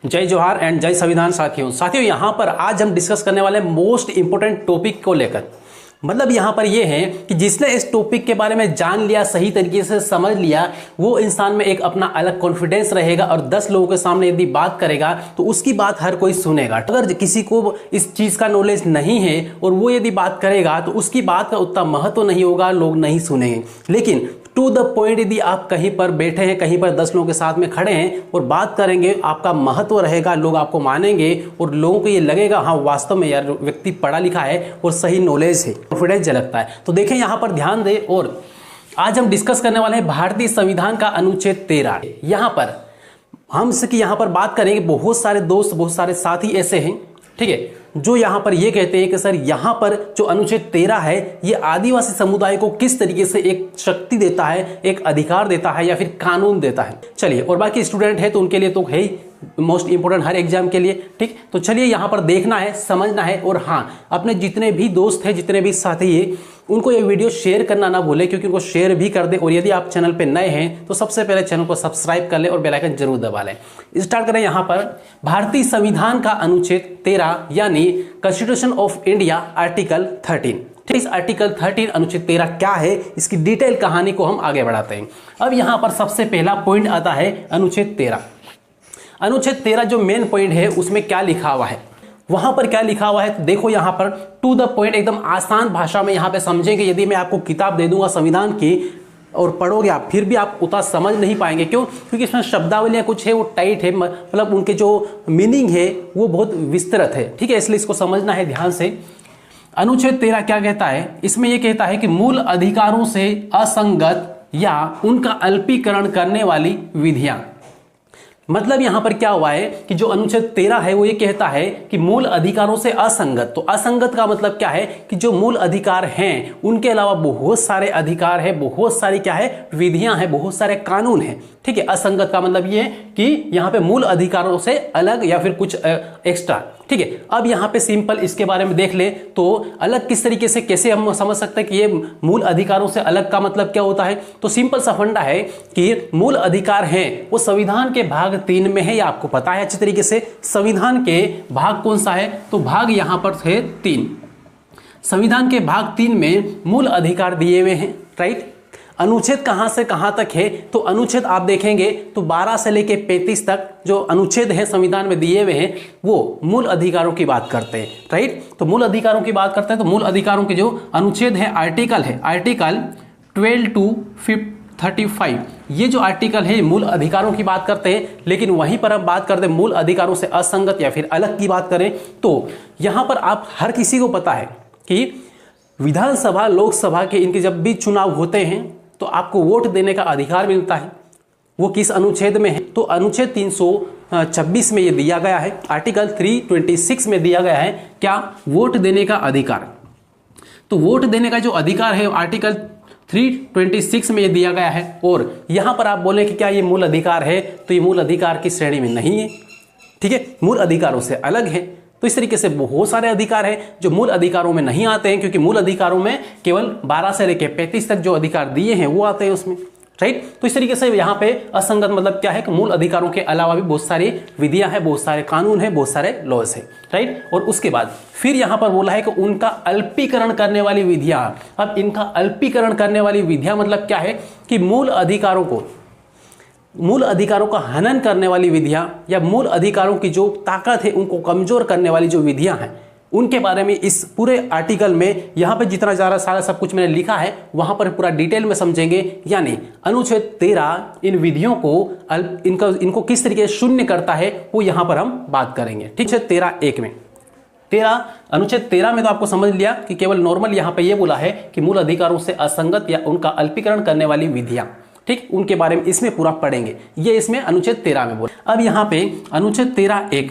जय जोहार एंड जय संविधान। साथियों यहाँ पर आज हम डिस्कस करने वाले मोस्ट इंपोर्टेंट टॉपिक को लेकर, मतलब यहाँ पर ये है कि जिसने इस टॉपिक के बारे में जान लिया, सही तरीके से समझ लिया, वो इंसान में एक अपना अलग कॉन्फिडेंस रहेगा और 10 लोगों के सामने यदि बात करेगा तो उसकी बात हर कोई सुनेगा। अगर किसी को इस चीज का नॉलेज नहीं है और वो यदि बात करेगा तो उसकी बात का उतना महत्व नहीं होगा, लोग नहीं सुनेंगे। लेकिन टू द पॉइंट यदि आप कहीं पर बैठे हैं, कहीं पर 10 लोगों के साथ में खड़े हैं और बात करेंगे, आपका महत्व रहेगा, लोग आपको मानेंगे और लोगों को ये लगेगा हाँ वास्तव में यार व्यक्ति पढ़ा लिखा है और सही नॉलेज है, कॉन्फिडेंस झलकता है। तो देखें यहाँ पर ध्यान दें। और आज हम डिस्कस करने वाले हैं भारतीय संविधान का अनुच्छेद 13। यहाँ पर हम यहाँ पर बात करेंगे, बहुत सारे दोस्त, बहुत सारे साथी ऐसे हैं, ठीक है, जो यहाँ पर ये कहते हैं कि सर यहाँ पर जो अनुच्छेद 13 है ये आदिवासी समुदाय को किस तरीके से एक शक्ति देता है, एक अधिकार देता है या फिर कानून देता है। चलिए, और बाकी स्टूडेंट है तो उनके लिए तो है ही मोस्ट इंपोर्टेंट हर एग्जाम के लिए, ठीक। तो चलिए यहाँ पर देखना है, समझना है और हाँ अपने जितने भी दोस्त हैं, जितने भी साथी हैं, उनको ये वीडियो शेयर करना ना भूले, क्योंकि उनको शेयर भी कर दे। और यदि आप चैनल पे नए हैं तो सबसे पहले चैनल को सब्सक्राइब कर ले और बेल आइकन जरूर दबा लें। स्टार्ट करें यहाँ पर भारतीय संविधान का अनुच्छेद 13 यानी कॉन्स्टिट्यूशन ऑफ इंडिया आर्टिकल 13। इस आर्टिकल 13 अनुच्छेद 13 क्या है, इसकी डिटेल कहानी को हम आगे बढ़ाते हैं। अब यहाँ पर सबसे पहला पॉइंट आता है अनुच्छेद 13। अनुच्छेद 13 जो मेन पॉइंट है उसमें क्या लिखा हुआ है, वहां पर क्या लिखा हुआ है तो देखो यहाँ पर टू द पॉइंट, एकदम आसान भाषा में यहाँ पे समझेंगे। यदि मैं आपको किताब दे दूंगा संविधान की और पढ़ोगे आप, फिर भी आप उतना समझ नहीं पाएंगे। क्यों? क्योंकि इसमें शब्दावलियां कुछ है वो टाइट है, मतलब उनके जो मीनिंग है वो बहुत विस्तृत है, ठीक है, इसलिए इसको समझना है ध्यान से। अनुच्छेद 13 क्या कहता है, इसमें यह कहता है कि मूल अधिकारों से असंगत या उनका अल्पीकरण करने वाली विधियां। मतलब यहां पर क्या हुआ है कि जो अनुच्छेद 13 है वो ये कहता है कि मूल अधिकारों से असंगत। तो असंगत का मतलब क्या है कि जो मूल अधिकार हैं उनके अलावा बहुत सारे अधिकार है, बहुत सारी क्या है विधियां हैं, बहुत सारे कानून हैं, ठीक है। असंगत का मतलब ये है कि यहां पे मूल अधिकारों से अलग या फिर कुछ एक्स्ट्रा, ठीक है। अब यहाँ पे सिंपल इसके बारे में देख ले तो अलग किस तरीके से, कैसे हम समझ सकते हैं कि ये मूल अधिकारों से अलग का मतलब क्या होता है। तो सिंपल सा फंडा है कि मूल अधिकार हैं वो संविधान के भाग 3 में है, या आपको पता है अच्छी तरीके से। संविधान के भाग कौन सा है, तो भाग यहाँ पर है 3। संविधान के भाग 3 में मूल अधिकार दिए हुए हैं, राइट। अनुच्छेद कहां से कहां तक है, तो अनुच्छेद आप देखेंगे तो 12 से लेके 35 तक जो अनुच्छेद है संविधान में दिए हुए हैं वो मूल अधिकारों की बात करते हैं, राइट। तो मूल अधिकारों की बात करते हैं तो मूल अधिकारों के जो अनुच्छेद है आर्टिकल 12 to 35, ये जो आर्टिकल है मूल अधिकारों की बात करते हैं। लेकिन वहीं पर हम बात करते हैं मूल अधिकारों से असंगत या फिर अलग की बात करें तो यहां पर आप हर किसी को पता है कि विधानसभा, लोकसभा के इनके जब भी चुनाव होते हैं तो आपको वोट देने का अधिकार मिलता है। वो किस अनुच्छेद में है, तो अनुच्छेद 326 में ये दिया गया है, आर्टिकल 326 में दिया गया है क्या, वोट देने का अधिकार। तो वोट देने का जो अधिकार है आर्टिकल 326 में ये दिया गया है। और यहां पर आप बोले कि क्या ये मूल अधिकार है, तो ये मूल अधिकार की श्रेणी में नहीं है, ठीक है, मूल अधिकारों से अलग है। तो इस तरीके से बहुत सारे अधिकार हैं जो मूल अधिकारों में नहीं आते हैं, क्योंकि मूल अधिकारों में केवल 12 से लेकर 35 तक जो अधिकार दिए हैं वो आते हैं उसमें, राइट। तो इस तरीके से यहाँ पे असंगत मतलब क्या है कि मूल अधिकारों के अलावा भी बहुत सारी विधियां हैं, बहुत सारे कानून हैं, बहुत सारे लॉज हैं, राइट। और उसके बाद फिर यहाँ पर बोला है कि उनका अल्पीकरण करने वाली विधियां। अब इनका अल्पीकरण करने वाली विधियां मतलब क्या है कि मूल अधिकारों का हनन करने वाली विधियां या मूल अधिकारों की जो ताकत है उनको कमजोर करने वाली जो विधियां हैं उनके बारे में इस पूरे आर्टिकल में यहाँ पे जितना ज़्यादा सारा सब कुछ मैंने लिखा है वहां पर पूरा डिटेल में समझेंगे। यानी अनुच्छेद 13 इन विधियों को इनको किस तरीके से शून्य करता है वो यहाँ पर हम बात करेंगे, ठीक है। 13(1) में अनुच्छेद 13 में तो आपको समझ लिया कि केवल नॉर्मल यहाँ पे ये बोला है कि मूल अधिकारों से असंगत या उनका अल्पीकरण करने वाली विधियां, ठीक, उनके बारे में इसमें पूरा पढ़ेंगे। ये इसमें अनुच्छेद 13 में बोला। अब यहाँ पे अनुच्छेद 13(1)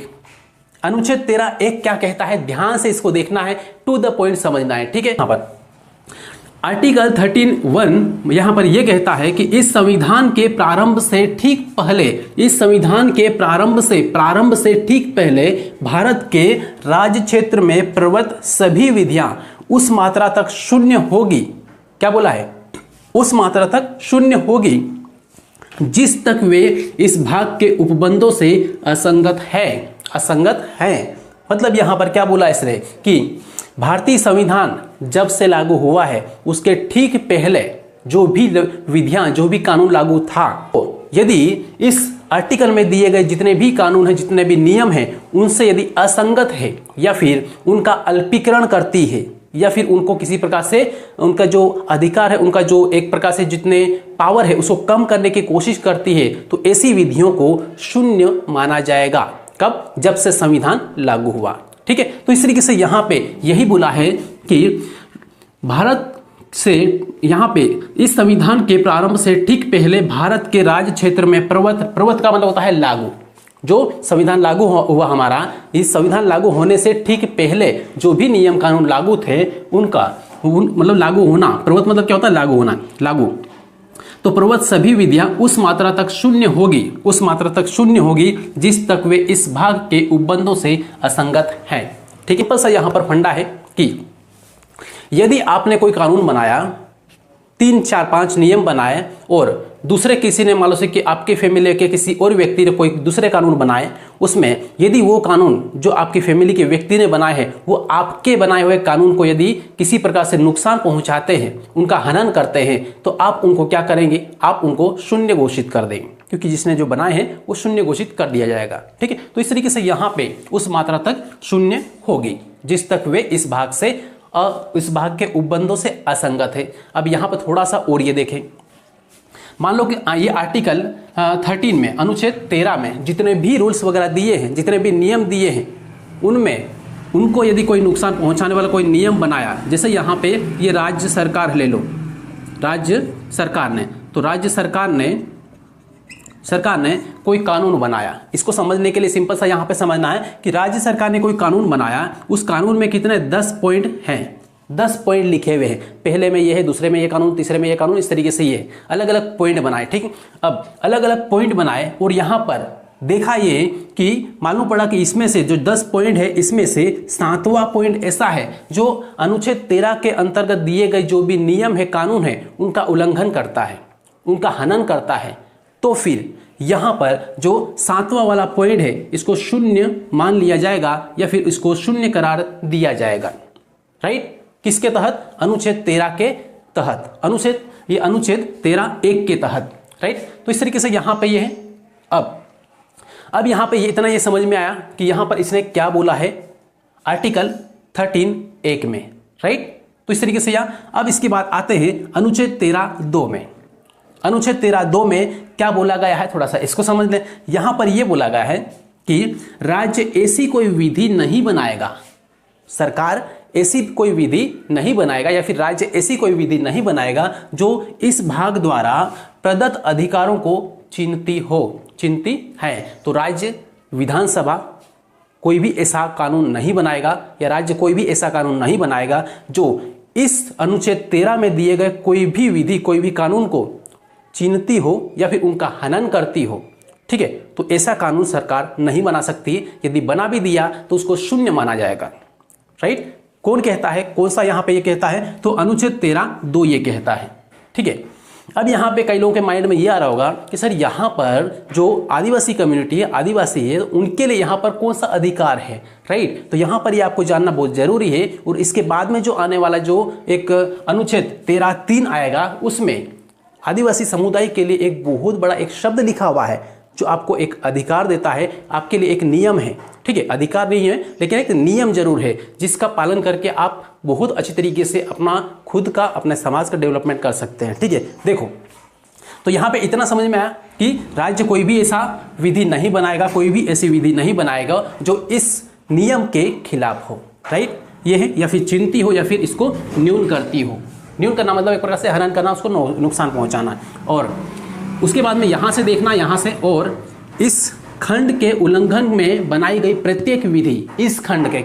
क्या कहता है, ध्यान से इसको देखना है, टू द पॉइंट समझना है, ठीक है। यहाँ पर आर्टिकल 13(1) यहाँ पर यह कहता है कि इस संविधान के प्रारंभ से ठीक पहले भारत के राज्य क्षेत्र में प्रवृत्त सभी विधियां उस मात्रा तक शून्य होगी। क्या बोला है, उस मात्रा तक शून्य होगी जिस तक वे इस भाग के उपबंधों से असंगत है। मतलब यहां पर क्या बोला इसने कि भारतीय संविधान जब से लागू हुआ है उसके ठीक पहले जो भी विधियां, जो भी कानून लागू था, तो यदि इस आर्टिकल में दिए गए जितने भी कानून हैं, जितने भी नियम हैं, उनसे यदि असंगत है या फिर उनका अल्पीकरण करती है या फिर उनको किसी प्रकार से उनका जो अधिकार है, उनका जो एक प्रकार से जितने पावर है उसको कम करने की कोशिश करती है, तो ऐसी विधियों को शून्य माना जाएगा। कब? जब से संविधान लागू हुआ। ठीक है, तो इस तरीके से यहां पे यही बोला है कि भारत से यहां पे इस संविधान के प्रारंभ से ठीक पहले भारत के राज्य क्षेत्र में प्रवत का मतलब होता है लागू। जो संविधान लागू हुआ हमारा, इस संविधान लागू होने से ठीक पहले जो भी नियम कानून लागू थे उनका मतलब लागू होना, प्रवत मतलब क्या होता है? लागू होना, लागू। तो प्रवत सभी विधियां उस मात्रा तक शून्य होगी जिस तक वे इस भाग के उपबंधों से असंगत हैं। ठीक है, बस यहां पर फंडा है कि यदि आपने कोई कानून बनाया, 3, 4, 5 नियम बनाए और दूसरे किसी ने मान लो से कि आपके फैमिली के किसी और व्यक्ति ने कोई दूसरे कानून बनाए, उसमें यदि वो कानून जो आपकी फैमिली के व्यक्ति ने बनाए हैं वो आपके बनाए हुए कानून को यदि किसी प्रकार से नुकसान पहुंचाते हैं, उनका हनन करते हैं, तो आप उनको क्या करेंगे? आप उनको शून्य घोषित कर देंगे, क्योंकि जिसने जो बनाए हैं वो शून्य घोषित कर दिया जाएगा। ठीक है, तो इस तरीके से यहाँ पे उस मात्रा तक शून्य होगी जिस तक वे इस भाग के उपबंधों से असंगत है। अब यहाँ पर थोड़ा सा और ये देखें, मान लो कि ये आर्टिकल 13 में, अनुच्छेद 13 में जितने भी रूल्स वगैरह दिए हैं, जितने भी नियम दिए हैं, उनमें उनको यदि कोई नुकसान पहुंचाने वाला कोई नियम बनाया, जैसे यहाँ पे ये राज्य सरकार ले लो, राज्य सरकार ने, तो राज्य सरकार ने कोई कानून बनाया। इसको समझने के लिए सिंपल सा यहाँ पे समझना है कि राज्य सरकार ने कोई कानून बनाया, उस कानून में कितने 10 पॉइंट हैं, 10 पॉइंट लिखे हुए हैं। पहले में ये है, दूसरे में ये कानून, तीसरे में ये कानून, इस तरीके से ये अलग अलग पॉइंट बनाए। ठीक, अब अलग अलग पॉइंट बनाए और यहाँ पर देखा ये कि मालूम पड़ा कि इसमें से जो 10 पॉइंट है, इसमें से 7वां पॉइंट ऐसा है जो अनुच्छेद 13 के अंतर्गत दिए गए जो भी नियम है, कानून है, उनका उल्लंघन करता है, उनका हनन करता है। तो फिर यहां पर जो 7वां वाला पॉइंट है इसको शून्य मान लिया जाएगा या फिर इसको शून्य करार दिया जाएगा। राइट, किसके तहत? अनुच्छेद 13 के तहत, अनुच्छेद 13(1) के तहत। राइट, तो इस तरीके से यहां पे ये है। अब यहां पे ये इतना ये समझ में आया कि यहां पर इसने क्या बोला है आर्टिकल 13(1) में। राइट, तो इस तरीके से अब इसके बाद आते हैं अनुच्छेद 13(2) में। अनुच्छेद 13(2) में क्या बोला गया है, थोड़ा सा इसको समझ लें। यहां पर यह बोला गया है कि राज्य ऐसी कोई विधि नहीं बनाएगा, सरकार ऐसी कोई विधि नहीं बनाएगा या फिर राज्य ऐसी कोई विधि नहीं बनाएगा जो इस भाग द्वारा प्रदत्त अधिकारों को चिन्हती है। तो राज्य विधानसभा कोई भी ऐसा कानून नहीं बनाएगा या राज्य कोई भी ऐसा कानून नहीं बनाएगा जो इस अनुच्छेद 13 में दिए गए कोई भी विधि, कोई भी कानून को चिन्हती हो या फिर उनका हनन करती हो। ठीक है, तो ऐसा कानून सरकार नहीं बना सकती। यदि बना भी दिया तो उसको शून्य माना जाएगा। राइट, कौन कहता है, कौन सा यहां पे ये कहता है? तो अनुच्छेद 13(2) ये कहता है। ठीक है, अब यहां पे कई लोगों के माइंड में ये आ रहा होगा कि सर यहां पर जो आदिवासी कम्युनिटी है, आदिवासी है, उनके लिए यहां पर कौन सा अधिकार है? राइट, तो यहां पर ये आपको जानना बहुत जरूरी है। और इसके बाद में जो आने वाला जो एक अनुच्छेद 13(3) आएगा, उसमें आदिवासी समुदाय के लिए एक बहुत बड़ा एक शब्द लिखा हुआ है जो आपको एक अधिकार देता है, आपके लिए एक नियम है। ठीक है, अधिकार नहीं है लेकिन एक नियम जरूर है जिसका पालन करके आप बहुत अच्छी तरीके से अपना खुद का, अपने समाज का डेवलपमेंट कर सकते हैं। ठीक है, देखो तो यहाँ पे इतना समझ में आया कि राज्य कोई भी ऐसा विधि नहीं बनाएगा, कोई भी ऐसी विधि नहीं बनाएगा जो इस नियम के खिलाफ हो। राइट, ये है, या फिर चिंती हो या फिर इसको न्यून करती हो। न्यून करना मतलब एक प्रकार से हनन करना, उसको नुकसान पहुंचाना। और उसके बाद में यहां से देखना, यहां से, और इस खंड के उल्लंघन में बनाई गई प्रत्येक विधि, इस खंड के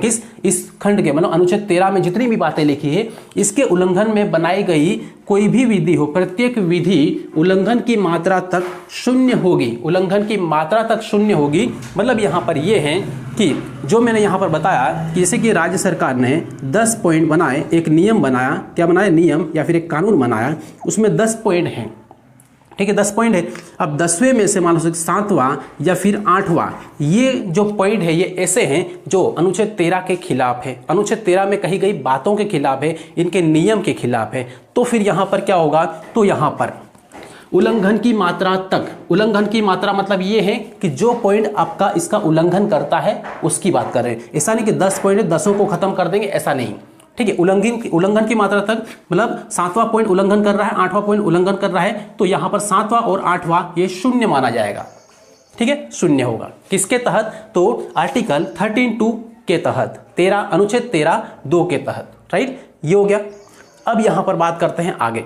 मतलब अनुच्छेद 13 में जितनी भी बातें लिखी है, इसके उल्लंघन में बनाई गई कोई भी विधि हो, प्रत्येक विधि उल्लंघन की मात्रा तक शून्य होगी। उल्लंघन की मात्रा तक शून्य होगी मतलब यहां पर यह है कि जो मैंने यहां पर बताया कि जैसे कि राज्य सरकार ने 10 पॉइंट बनाए, एक नियम बनाया, क्या बनाया? नियम या फिर एक कानून बनाया, उसमें 10 पॉइंट हैं। ठीक है, 10 पॉइंट है। अब 10वें में से मान लो 7वां या फिर 8वां, ये जो पॉइंट है ये ऐसे हैं जो अनुच्छेद 13 के खिलाफ है, अनुच्छेद 13 में कही गई बातों के खिलाफ है, इनके नियम के खिलाफ है। तो फिर यहां पर क्या होगा, तो यहां पर उल्लंघन की मात्रा तक, उल्लंघन की मात्रा मतलब ये है कि जो पॉइंट आपका इसका उल्लंघन करता है उसकी बात कर रहे हैं। ऐसा नहीं कि 10 पॉइंट है 10 को खत्म कर देंगे, ऐसा नहीं। ठीक है, उल्लंघन की मात्रा तक मतलब 7वां पॉइंट उल्लंघन कर रहा है, 8वां पॉइंट उल्लंघन कर रहा है, तो यहां पर 7वां और 8वां ये शून्य माना जाएगा। ठीक है, शून्य होगा किसके तहत, तो आर्टिकल 13(2) के तहत, 13 अनुच्छेद 13(2) के तहत। राइट, ये हो गया। अब यहां पर बात करते हैं आगे,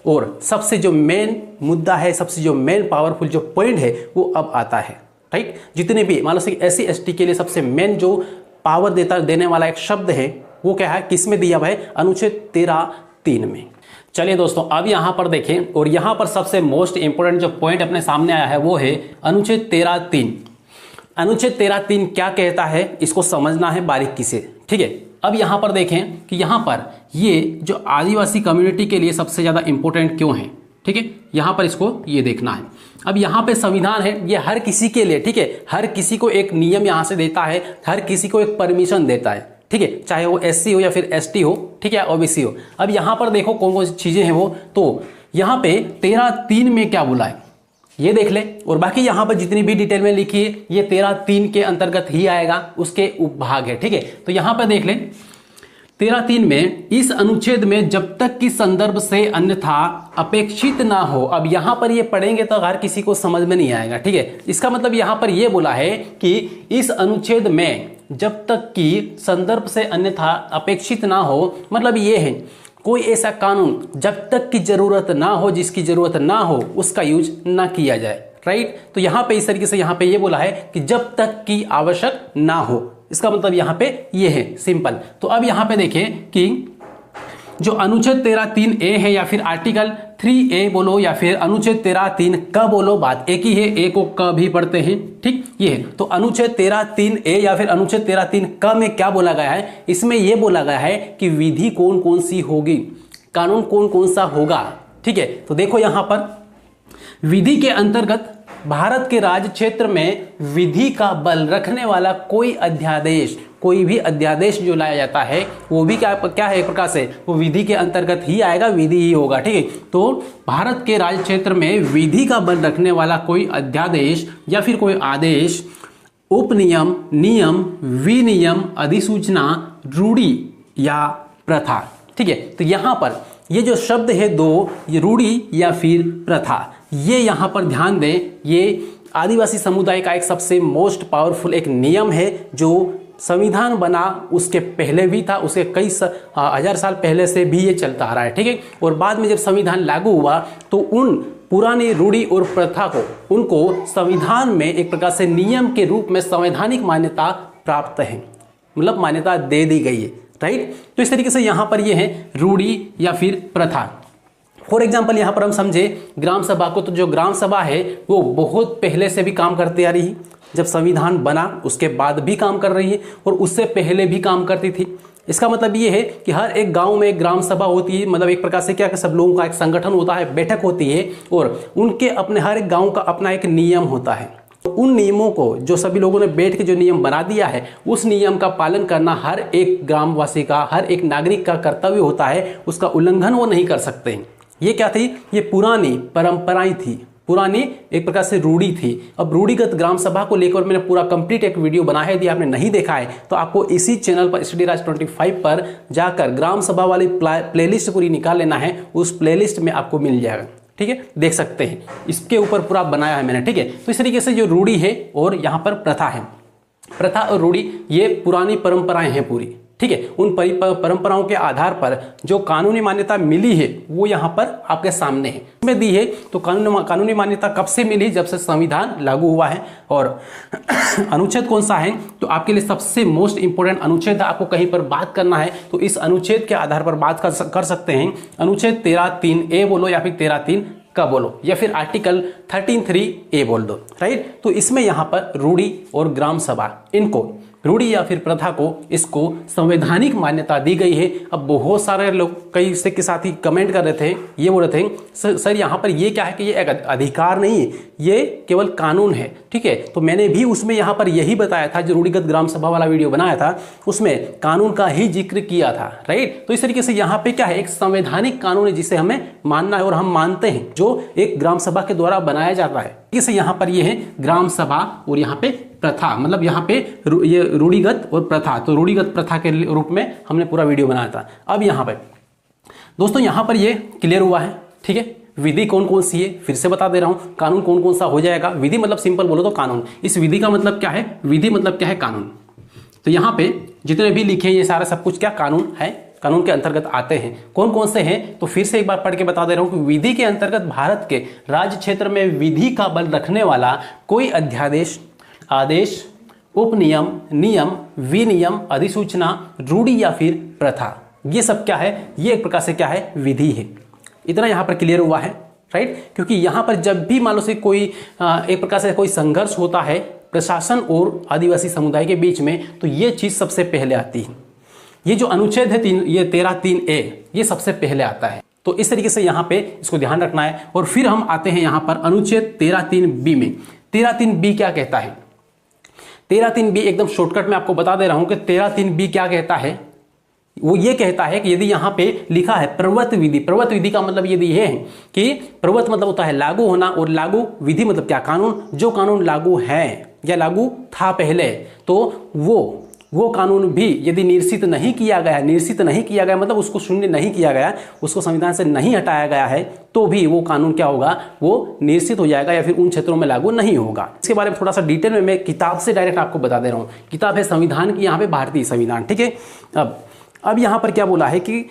और सबसे जो मेन मुद्दा है, सबसे जो मेन पावरफुल जो पॉइंट है वो अब आता है। राइट, जितने भी मान लो SC ST के लिए सबसे मेन जो पावर देने वाला एक शब्द है वो क्या है, किसमें दिया हुआ है, अनुच्छेद 13(3) में। चलिए दोस्तों, अब यहां पर देखें, और यहां पर सबसे मोस्ट इंपोर्टेंट जो पॉइंट अपने सामने आया है वो है अनुच्छेद 13(3). अनुच्छेद 13(3) क्या कहता है, इसको समझना है बारीकी से। ठीक है, अब यहां पर देखें कि यहां पर ये जो आदिवासी कम्युनिटी के लिए सबसे ज्यादा इंपॉर्टेंट क्यों है। ठीक है, यहां पर इसको ये देखना है। अब यहां पे संविधान है, ये हर किसी के लिए, ठीक है, हर किसी को एक नियम यहां से देता है, हर किसी को एक परमिशन देता है। ठीक है, चाहे वो SC हो या फिर ST हो, ठीक है, OBC हो। अब यहां पर देखो कौन कौन सी चीजें हैं वो, तो यहां पे 13(3) में क्या बोला है ये देख ले, और बाकी यहां पर जितनी भी डिटेल में लिखी है ये 13(3) के अंतर्गत ही आएगा, उसके उपभाग है। ठीक है, तो यहां पर देख ले 13(3) में, इस अनुच्छेद में जब तक कि संदर्भ से अन्यथा अपेक्षित ना हो। अब यहां पर ये पढ़ेंगे तो हर किसी को समझ में नहीं आएगा। ठीक है, इसका मतलब यहां पर ये बोला है कि इस अनुच्छेद में जब तक कि संदर्भ से अन्यथा अपेक्षित ना हो, मतलब ये है कोई ऐसा कानून जब तक की जरूरत ना हो, जिसकी जरूरत ना हो उसका यूज ना किया जाए। राइट, तो यहां पे इस तरीके से यहां पे ये बोला है कि जब तक की आवश्यक ना हो, इसका मतलब यहां पे ये है सिंपल। तो अब यहां पे देखें कि जो अनुच्छेद 13(3)A है, या फिर आर्टिकल 3A बोलो, या फिर अनुच्छेद 13(3) क बोलो, बात एक ही है, ए को क भी पढ़ते हैं। ठीक, ये है। तो अनुच्छेद 13(3)A या फिर अनुच्छेद 13(3) क में क्या बोला गया है, इसमें यह बोला गया है कि विधि कौन कौन सी होगी, कानून कौन कौन सा होगा। ठीक है, तो देखो यहां पर विधि के अंतर्गत भारत के राज्य क्षेत्र में विधि का बल रखने वाला कोई अध्यादेश, कोई भी अध्यादेश जो लाया जाता है वो भी क्या है, एक प्रकार से वो विधि के अंतर्गत ही आएगा, विधि ही होगा। ठीक है, तो भारत के राज्य क्षेत्र में विधि का बल रखने वाला कोई अध्यादेश या फिर कोई आदेश, उपनियम, नियम, विनियम, अधिसूचना, रूढ़ी या प्रथा। ठीक है, तो यहां पर ये जो शब्द है दो, ये रूढ़ी या फिर प्रथा, ये यहां पर ध्यान दें, ये आदिवासी समुदाय का एक सबसे मोस्ट पावरफुल एक नियम है जो संविधान बना उसके पहले भी था, उसके कई हजार साल पहले से भी ये चलता आ रहा है। ठीक है, और बाद में जब संविधान लागू हुआ तो उन पुरानी रूढ़ी और प्रथा को, उनको संविधान में एक प्रकार से नियम के रूप में संवैधानिक मान्यता प्राप्त है, मतलब मान्यता दे दी गई है। राइट, तो इस तरीके से यहां पर ये है रूढ़ी या फिर प्रथा। फॉर एग्जाम्पल यहां पर हम समझे ग्राम सभा को, तो जो ग्राम सभा है वो बहुत पहले से भी काम करती आ रही है, जब संविधान बना उसके बाद भी काम कर रही है, और उससे पहले भी काम करती थी। इसका मतलब ये है कि हर एक गांव में एक ग्राम सभा होती है, मतलब एक प्रकार से क्या, सब लोगों का एक संगठन होता है, बैठक होती है, और उनके अपने हर एक गांव का अपना एक नियम होता है। तो उन नियमों को जो सभी लोगों ने बैठ के जो नियम बना दिया है, उस नियम का पालन करना हर एक ग्रामवासी का, हर एक नागरिक का कर्तव्य होता है, उसका उल्लंघन वो नहीं कर सकते। ये क्या थी, ये पुरानी परंपराएं थी, पुरानी एक प्रकार से रूढ़ी थी। अब रूढ़िगत ग्राम सभा को लेकर मैंने पूरा कंप्लीट एक वीडियो बनाया है, आपने नहीं देखा है तो आपको इसी चैनल पर स्टडी राज 25 पर जाकर ग्राम सभा वाली प्लेलिस्ट पूरी निकाल लेना है, उस प्लेलिस्ट में आपको मिल जाएगा। ठीक है, देख सकते हैं, इसके ऊपर पूरा बनाया है मैंने। ठीक है, तो इस तरीके से जो रूढ़ी है और यहाँ पर प्रथा है, प्रथा और रूढ़ी ये पुरानी परंपराएं हैं पूरी। ठीक है, उन परंपराओं के आधार पर जो कानूनी मान्यता मिली है वो यहाँ पर आपके सामने है, में दी है। तो कानूनी मान्यता कब से मिली, जब से संविधान लागू हुआ है। और अनुच्छेद कौन सा है, तो आपके लिए सबसे मोस्ट इंपोर्टेंट अनुच्छेद आपको कहीं पर बात करना है तो इस अनुच्छेद के आधार पर बात कर सकते हैं। अनुच्छेद 13(3)A बोलो या फिर 13(3) का बोलो, या फिर आर्टिकल 13(3)A बोल दो। राइट, तो इसमें यहाँ पर रूढ़ी और ग्राम सभा, इनको रूढ़ी या फिर प्रथा को इसको संवैधानिक मान्यता दी गई है। अब बहुत सारे लोग कई के साथ ही कमेंट कर रहे थे, ये बोल रहे थे सर यहाँ पर ये क्या है कि ये एक अधिकार नहीं है, ये केवल कानून है। ठीक है, तो मैंने भी उसमें यहाँ पर यही बताया था, जो रूढ़िगत ग्राम सभा वाला वीडियो बनाया था उसमें कानून का ही जिक्र किया था, राइट। तो इस तरीके से यहाँ पे क्या है, एक संवैधानिक कानून है जिसे हमें मानना है और हम मानते हैं, जो एक ग्राम सभा के द्वारा बनाया जाता है। इसे यहाँ पर ये है ग्राम सभा और यहाँ पे प्रथा, मतलब यहाँ पे ये रूढ़िगत और प्रथा, तो रूढ़िगत प्रथा के रूप में हमने पूरा वीडियो बनाया था। अब यहाँ पे दोस्तों यहाँ पर ये क्लियर हुआ है, ठीक है। विधि कौन कौन सी है फिर से बता दे रहा हूँ, कानून कौन कौन सा हो जाएगा। विधि मतलब सिंपल बोलो तो कानून, इस विधि का मतलब क्या है, विधि मतलब क्या है, कानून। तो यहाँ पे जितने भी लिखे ये सारा सब कुछ क्या कानून है, कानून के अंतर्गत आते हैं। कौन कौन से हैं तो फिर से एक बार पढ़ के बता दे रहा हूं कि विधि के अंतर्गत भारत के राज्य क्षेत्र में विधि का बल रखने वाला कोई अध्यादेश, आदेश, उपनियम, नियम, विनियम, अधिसूचना, रूढ़ी या फिर प्रथा, ये सब क्या है, ये एक प्रकार से क्या है, विधि है। इतना यहाँ पर क्लियर हुआ है, राइट। क्योंकि यहाँ पर जब भी मान लो से कोई एक प्रकार से कोई संघर्ष होता है प्रशासन और आदिवासी समुदाय के बीच में, तो ये चीज सबसे पहले आती है। ये जो अनुच्छेद है ये 13(3)A ये सबसे पहले आता है। तो इस तरीके से यहाँ पे इसको ध्यान रखना है। और फिर हम आते हैं यहाँ पर अनुच्छेद 13(3)B में। 13(3)B क्या कहता है, 13(3)B एकदम शॉर्टकट में आपको बता दे रहा हूं कि 13(3)B क्या कहता है। वो ये कहता है कि यदि यहाँ पे लिखा है प्रवर्त विधि, प्रवर्त विधि का मतलब यदि ये है कि प्रवर्त मतलब होता है लागू होना और लागू विधि मतलब क्या, कानून। जो कानून लागू है या लागू था पहले, तो वो कानून भी यदि निरसित नहीं किया गया मतलब उसको शून्य नहीं किया गया, उसको संविधान से नहीं हटाया गया है, तो भी वो कानून क्या होगा, वो निरसित हो जाएगा या फिर उन क्षेत्रों में लागू नहीं होगा। इसके बारे में थोड़ा सा डिटेल में मैं किताब से डायरेक्ट आपको बता दे रहा हूँ। किताब है संविधान की, यहाँ पे भारतीय संविधान, ठीक है। अब यहाँ पर क्या बोला है कि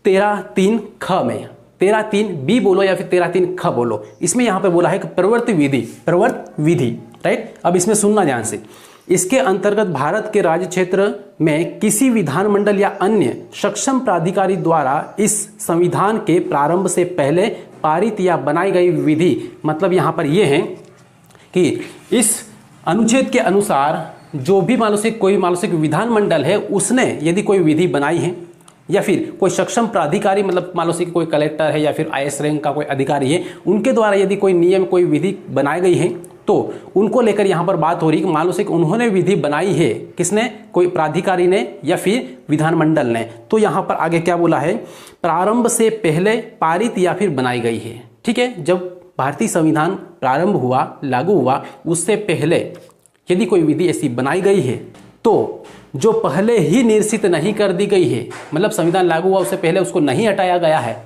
13(3)ख में, 13(3)B बोलो या फिर 13(3)ख बोलो, इसमें यहाँ पे बोला है कि प्रवर्त विधि, राइट। अब इसमें सुनना ध्यान से, इसके अंतर्गत भारत के राज्य क्षेत्र में किसी विधानमंडल या अन्य सक्षम प्राधिकारी द्वारा इस संविधान के प्रारंभ से पहले पारित या बनाई गई विधि, मतलब यहाँ पर यह है कि इस अनुच्छेद के अनुसार जो भी मान लो से विधानमंडल है उसने यदि कोई विधि बनाई है या फिर कोई सक्षम प्राधिकारी, मतलब मान लो से कोई कलेक्टर है या फिर IAS रैंक का कोई अधिकारी है, उनके द्वारा यदि कोई नियम, कोई विधि बनाई गई है, तो उनको लेकर यहाँ पर बात हो रही है कि मान लो से कि उन्होंने विधि बनाई है, किसने, कोई प्राधिकारी ने या फिर विधानमंडल ने। तो यहाँ पर आगे क्या बोला है, प्रारंभ से पहले पारित या फिर बनाई गई है, ठीक है। जब भारतीय संविधान प्रारंभ हुआ, लागू हुआ, उससे पहले यदि कोई विधि ऐसी बनाई गई है तो जो पहले ही निरसित नहीं कर दी गई है, मतलब संविधान लागू हुआ उससे पहले उसको नहीं हटाया गया है।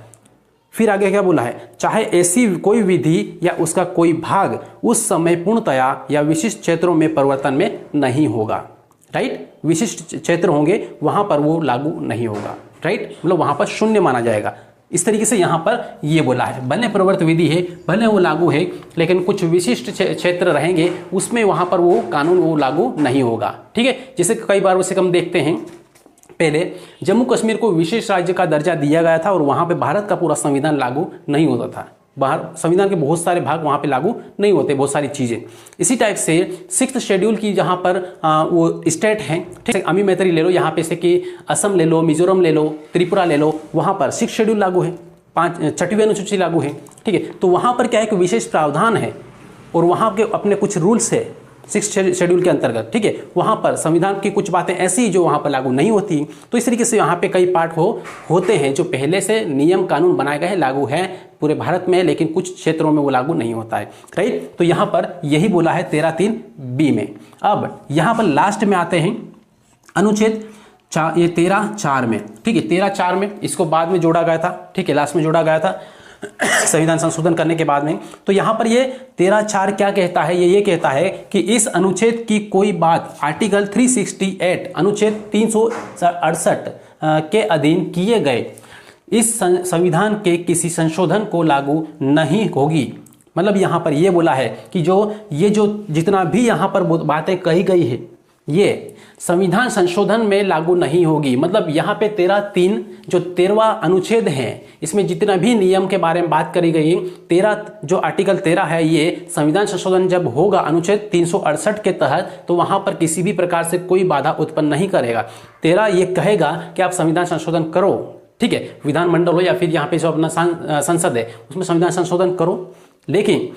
फिर आगे क्या बोला है, चाहे ऐसी कोई विधि या उसका कोई भाग उस समय पूर्णतया या विशिष्ट क्षेत्रों में परिवर्तन में नहीं होगा, राइट। विशिष्ट क्षेत्र होंगे वहां पर वो लागू नहीं होगा, राइट, मतलब वहां पर शून्य माना जाएगा। इस तरीके से यहाँ पर ये बोला है, भले प्रवर्त विधि है, भले वो लागू है, लेकिन कुछ विशिष्ट क्षेत्र रहेंगे उसमें वहां पर वो कानून वो लागू नहीं होगा, ठीक है। जैसे कई बार वैसे हम देखते हैं, पहले जम्मू कश्मीर को विशेष राज्य का दर्जा दिया गया था और वहां पे भारत का पूरा संविधान लागू नहीं होता था। बाहर संविधान के बहुत सारे भाग वहां पे लागू नहीं होते, बहुत सारी चीजें। इसी टाइप से 6th शेड्यूल की जहां पर वो स्टेट हैं, ठीक है, अमी मैत्री ले लो, यहाँ पे से कि असम ले लो, मिजोरम ले लो, त्रिपुरा ले लो, वहां पर 6th शेड्यूल लागू है, 6वीं अनुसूची लागू है, ठीक है। तो वहां पर क्या है कि विशेष प्रावधान है और वहां के अपने कुछ रूल्स है 6th शेड्यूल के अंतर्गत, ठीक है। वहां पर संविधान की कुछ बातें ऐसी जो वहां पर लागू नहीं होती। तो इस तरीके से यहाँ पे कई पार्ट होते हैं जो पहले से नियम कानून बनाए गए हैं, लागू है पूरे भारत में, लेकिन कुछ क्षेत्रों में वो लागू नहीं होता है, राइट। तो यहाँ पर यही बोला है 13(3)B में। अब यहाँ पर लास्ट में आते हैं अनुच्छेद 13(4) में, ठीक है। 13(4) में इसको बाद में जोड़ा गया था, ठीक है, लास्ट में जोड़ा गया था संविधान संशोधन करने के बाद में। तो यहाँ पर ये 13(4) क्या कहता है, ये कहता है कि इस अनुच्छेद की कोई बात आर्टिकल 368 अनुच्छेद 368 के अधीन किए गए इस संविधान के किसी संशोधन को लागू नहीं होगी। मतलब यहाँ पर ये बोला है कि जो जितना भी यहाँ पर बातें कही गई है, ये संविधान संशोधन में लागू नहीं होगी। मतलब यहाँ पे 13(3) जो 13वां अनुच्छेद है, इसमें जितना भी नियम के बारे में बात करी गई, 13 जो आर्टिकल 13 है, ये संविधान संशोधन जब होगा अनुच्छेद 368 के तहत, तो वहां पर किसी भी प्रकार से कोई बाधा उत्पन्न नहीं करेगा। 13 ये कहेगा कि आप संविधान संशोधन करो, ठीक है, विधानमंडल हो या फिर यहाँ पे जो अपना संसद है उसमें संविधान संशोधन करो। लेकिन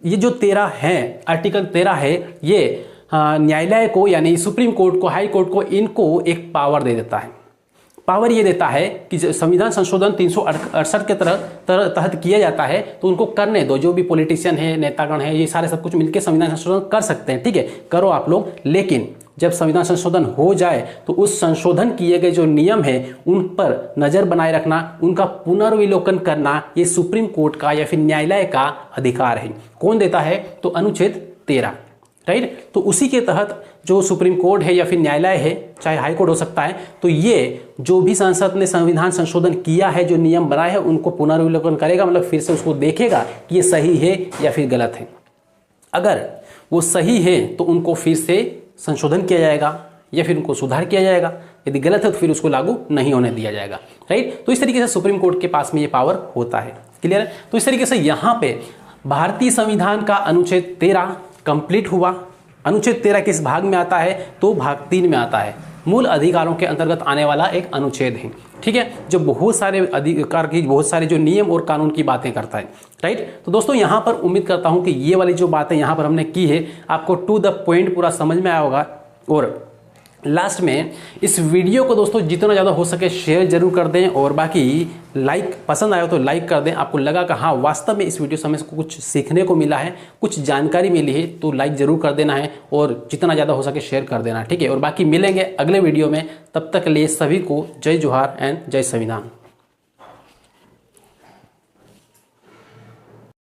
ये जो 13 है, आर्टिकल 13 है, ये न्यायालय को यानी सुप्रीम कोर्ट को, हाई कोर्ट को, इनको एक पावर दे देता है। पावर ये देता है कि संविधान संशोधन 368 के तहत किया जाता है तो उनको करने दो। जो भी पॉलिटिशियन है, नेतागण है, ये सारे सब कुछ मिलकर संविधान संशोधन कर सकते हैं, ठीक है, करो आप लोग। लेकिन जब संविधान संशोधन हो जाए तो उस संशोधन किए गए जो नियम है उन पर नजर बनाए रखना, उनका पुनर्विलोकन करना, ये सुप्रीम कोर्ट का या फिर न्यायालय का अधिकार है। कौन देता है? तो अनुच्छेद 13, राइट। तो उसी के तहत जो सुप्रीम कोर्ट है या फिर न्यायालय है, चाहे हाई कोर्ट हो सकता है, तो ये जो भी संसद ने संविधान संशोधन किया है, जो नियम बनाए हैं, उनको पुनर्विलोकन करेगा। मतलब फिर से उसको देखेगा कि ये सही है या फिर गलत है। अगर वो सही है तो उनको फिर से संशोधन किया जाएगा या फिर उनको सुधार किया जाएगा। यदि गलत है तो फिर उसको लागू नहीं होने दिया जाएगा, राइट। तो इस तरीके से सुप्रीम कोर्ट के पास में ये पावर होता है। क्लियर है? तो इस तरीके से यहाँ पे भारतीय संविधान का अनुच्छेद 13 कंप्लीट हुआ। अनुच्छेद 13 किस भाग में आता है? तो भाग 3 में आता है। मूल अधिकारों के अंतर्गत आने वाला एक अनुच्छेद है, ठीक है, जो बहुत सारे अधिकार की, बहुत सारे जो नियम और कानून की बातें करता है, राइट। तो दोस्तों यहाँ पर उम्मीद करता हूँ कि ये वाली जो बातें यहाँ पर हमने की है आपको टू द पॉइंट पूरा समझ में आया होगा। और लास्ट में इस वीडियो को दोस्तों जितना ज़्यादा हो सके शेयर जरूर कर दें, और बाकी लाइक, पसंद आया तो लाइक कर दें। आपको लगा कि हाँ वास्तव में इस वीडियो से हमें कुछ सीखने को मिला है, कुछ जानकारी मिली है, तो लाइक जरूर कर देना है और जितना ज़्यादा हो सके शेयर कर देना, ठीक है। और बाकी मिलेंगे अगले वीडियो में, तब तक के लिए सभी को जय जोहार एंड जय संविधान।